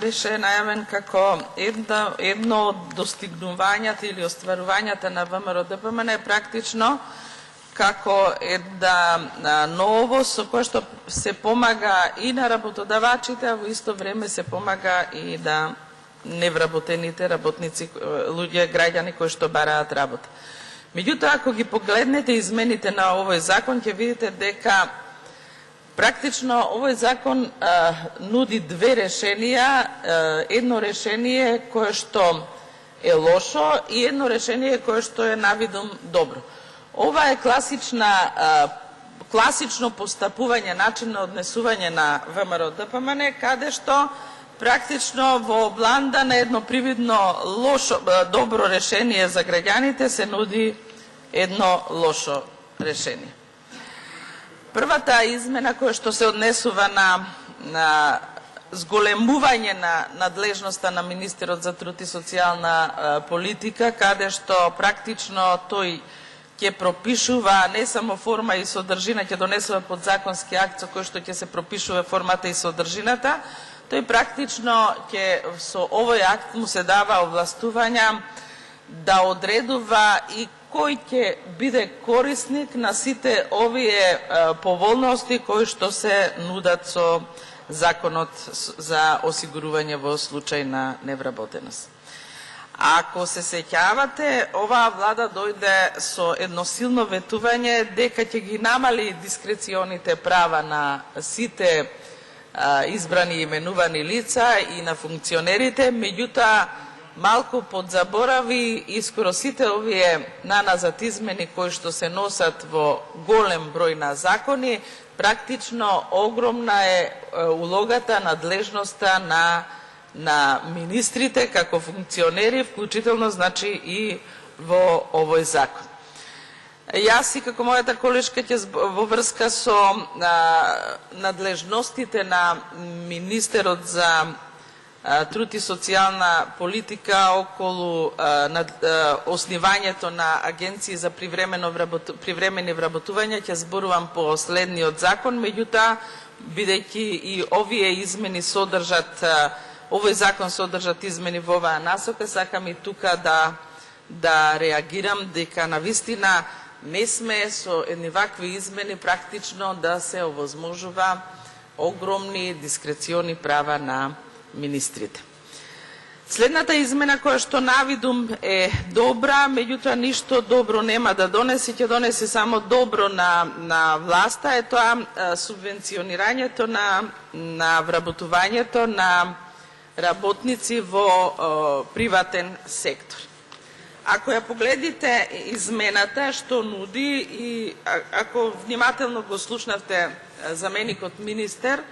беше најавен како едно од достигнувањата или остварувањата на ВМРО-ДПМН е практично како една новост со која што се помага и на работодавачите, а во исто време се помага и на невработените работници, луѓе, граѓани кои што бараат работа. Меѓутоа, ако ги погледнете измените на овој закон, ќе видите дека практично овој закон нуди две решенија, едно решение кое што е лошо и едно решение кое што е навидум добро. Ова е класично постапување, начин на однесување на ВМРО-ДПМН, каде што практично во бланда на едно привидно лошо, добро решение за граѓаните се нуди едно лошо решение. Првата измена која што се однесува на зголемување на надлежноста на министерот за труд и социјална политика, каде што практично тој ќе пропишува не само форма и содржина, ќе донесува подзаконски акт со кој што ќе се пропишува формата и содржината, тој практично ќе со овој акт му се дава овластувања да одредува и кој ќе биде корисник на сите овие поволности кои што се нудат со Законот за осигурување во случај на невработеност. Ако се сеќавате, оваа влада дојде со едно силно ветување дека ќе ги намали дискреционите права на сите избрани и именувани лица и на функционерите, меѓутоа малку подзаборави и скоро сите овие наназад измени кои што се носат во голем број на закони, практично огромна е улогата, надлежноста на министрите како функционери, вклучително значи и во овој закон. Јас и како мојата колешка ќе во врска со надлежностите на министерот за труд и социјална политика околу оснивањето на агенции за привремени вработувања ќе зборувам по следниот закон, меѓутоа бидејќи и овие измени овој закон содржат измени во оваа насока, сакам и тука да реагирам дека навистина не сме со едни вакви измени практично да се овозможува огромни дискрециони права на министрите. Следната измена која што навидум е добра, меѓутоа ништо добро нема да донесе, ќе донесе само добро на власта, е тоа субвенционирањето на вработувањето на работници во приватен сектор. Ако ја погледнете измената што нуди и ако внимателно го слушнавте заменикот министер,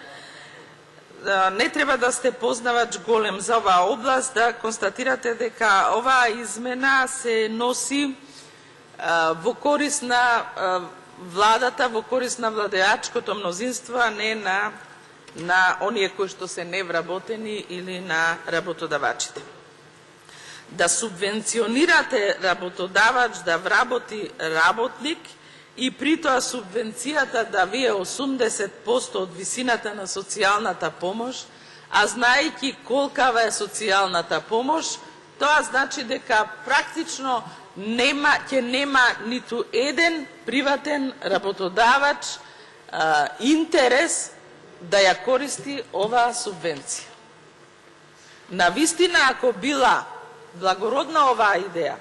не треба да сте познавач голем за оваа област да констатирате дека оваа измена се носи во корист на владата, во корист на владеачкото мнозинство, а не на оние кои што се невработени или на работодавачите. Да субвенционирате работодавач да вработи работник и при тоа субвенцијата да вие 80% од висината на социјалната помош, а знаејќи колкава е социјалната помош, тоа значи дека практично ќе нема ниту еден приватен работодавач интерес да ја користи оваа субвенција. Навистина, ако била благородна оваа идеја,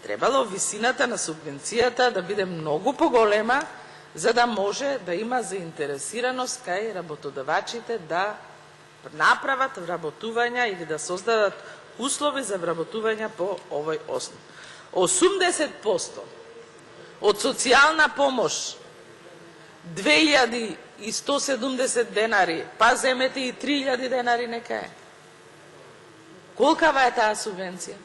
требало висината на субвенцијата да биде многу поголема, за да може да има заинтересираност кај работодавачите да направат вработувања или да создадат услови за вработувања по овој основ. 80% од социјална помош 2170 денари, па земете и 3000 денари нека е. Колкава е таа субвенција?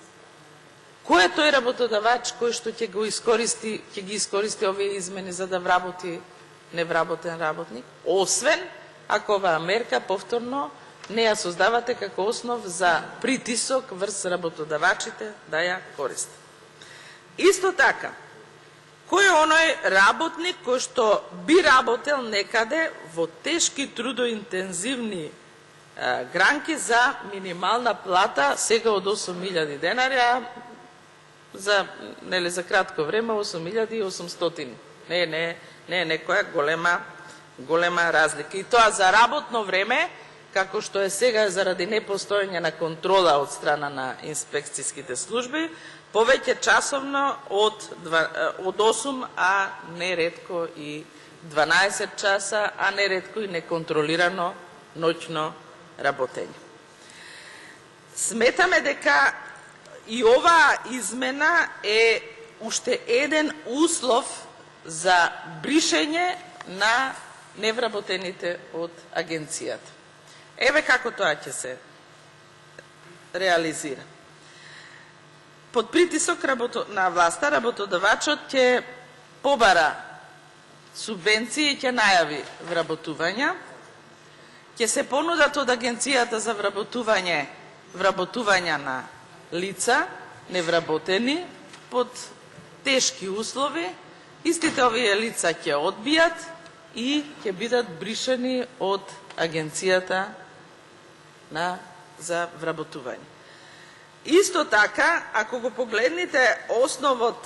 Кој е тој работодавач кој што ќе ги искористи овие измени за да вработи невработен работник? Освен ако оваа мерка повторно не ја создавате како основ за притисок врз работодавачите да ја користат. Исто така, кој е оној работник кој што би работел некаде во тешки трудоинтензивни гранки за минимална плата сега од 8.000 денари, за кратко време 8.800. Не е некоја голема разлика. И тоа за работно време, како што е сега заради непостоење на контрола од страна на инспекцијските служби, повеќе часовно од 8, а неретко и 12 часа, а неретко и неконтролирано ноќно работење. Сметаме дека и оваа измена е уште еден услов за бришење на невработените од агенцијата. Еве како тоа ќе се реализира. Под притисок на власта, работодавачот ќе побара субвенции и ќе најави вработувања, ќе се понудат од агенцијата за вработувања на лица, невработени, под тешки услови. Истите овие лица ќе одбијат и ќе бидат бришани од агенцијата за вработување. Исто така, ако го погледнете основот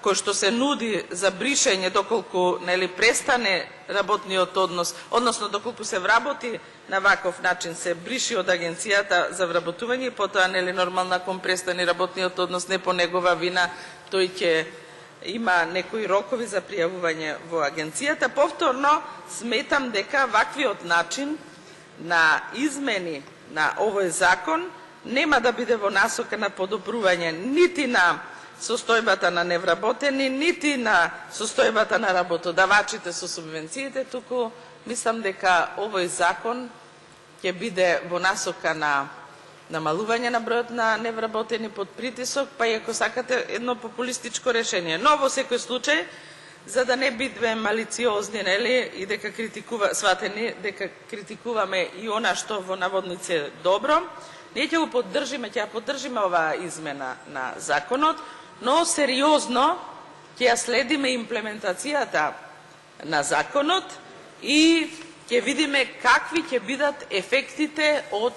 кој што се нуди за бришење доколку престане работниот однос, односно доколку се вработи на ваков начин, се бриши од агенцијата за вработување и потоа нормална кон престане работниот однос, не по негова вина, тој ќе има некои рокови за пријавување во агенцијата. Повторно, сметам дека ваквиот начин на измени на овој закон нема да биде во насока на подобрување нити на состојбата на невработени, нити на состојбата на работодавачите со субвенциите, туку мислам дека овој закон ќе биде во насока на намалување на бројот на невработени под притисок, па и ако сакате едно популистичко решение. Но во секој случај, за да не бидеме малициозни, и дека сватени дека критикуваме и она што во наводници е добро, ние ќе го поддржиме, ќе ја поддржиме оваа измена на законот, но сериозно ќе ја следиме имплементацијата на законот и ќе видиме какви ќе бидат ефектите од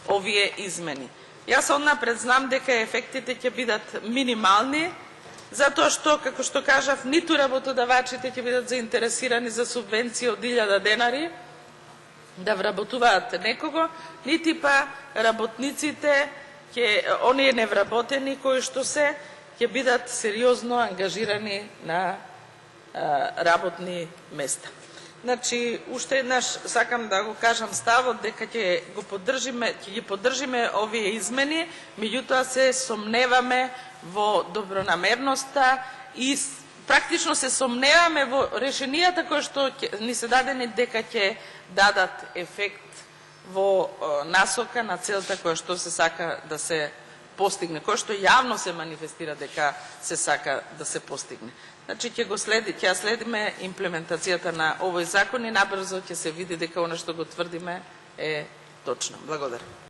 овие измени. Јас однапред знам дека ефектите ќе бидат минимални, затоа што, како што кажав, ниту работодавачите ќе бидат заинтересирани за субвенција од 1000 денари да вработуваат некого, нити па работниците, оние невработени кои што ќе бидат сериозно ангажирани на работни места. Значи, уште еднаш сакам да го кажам ставот дека ќе ги поддржиме овие измени, меѓутоа се сомневаме во добронамерноста и практично се сомневаме во решенијата кои што ни се дадени дека ќе дадат ефект во насока на целта која што се сака да се постигне, која што јавно се манифестира дека се сака да се постигне. Значи, ќе следиме имплементацијата на овој закон и набрзо ќе се види дека она што го тврдиме е точно. Благодарам.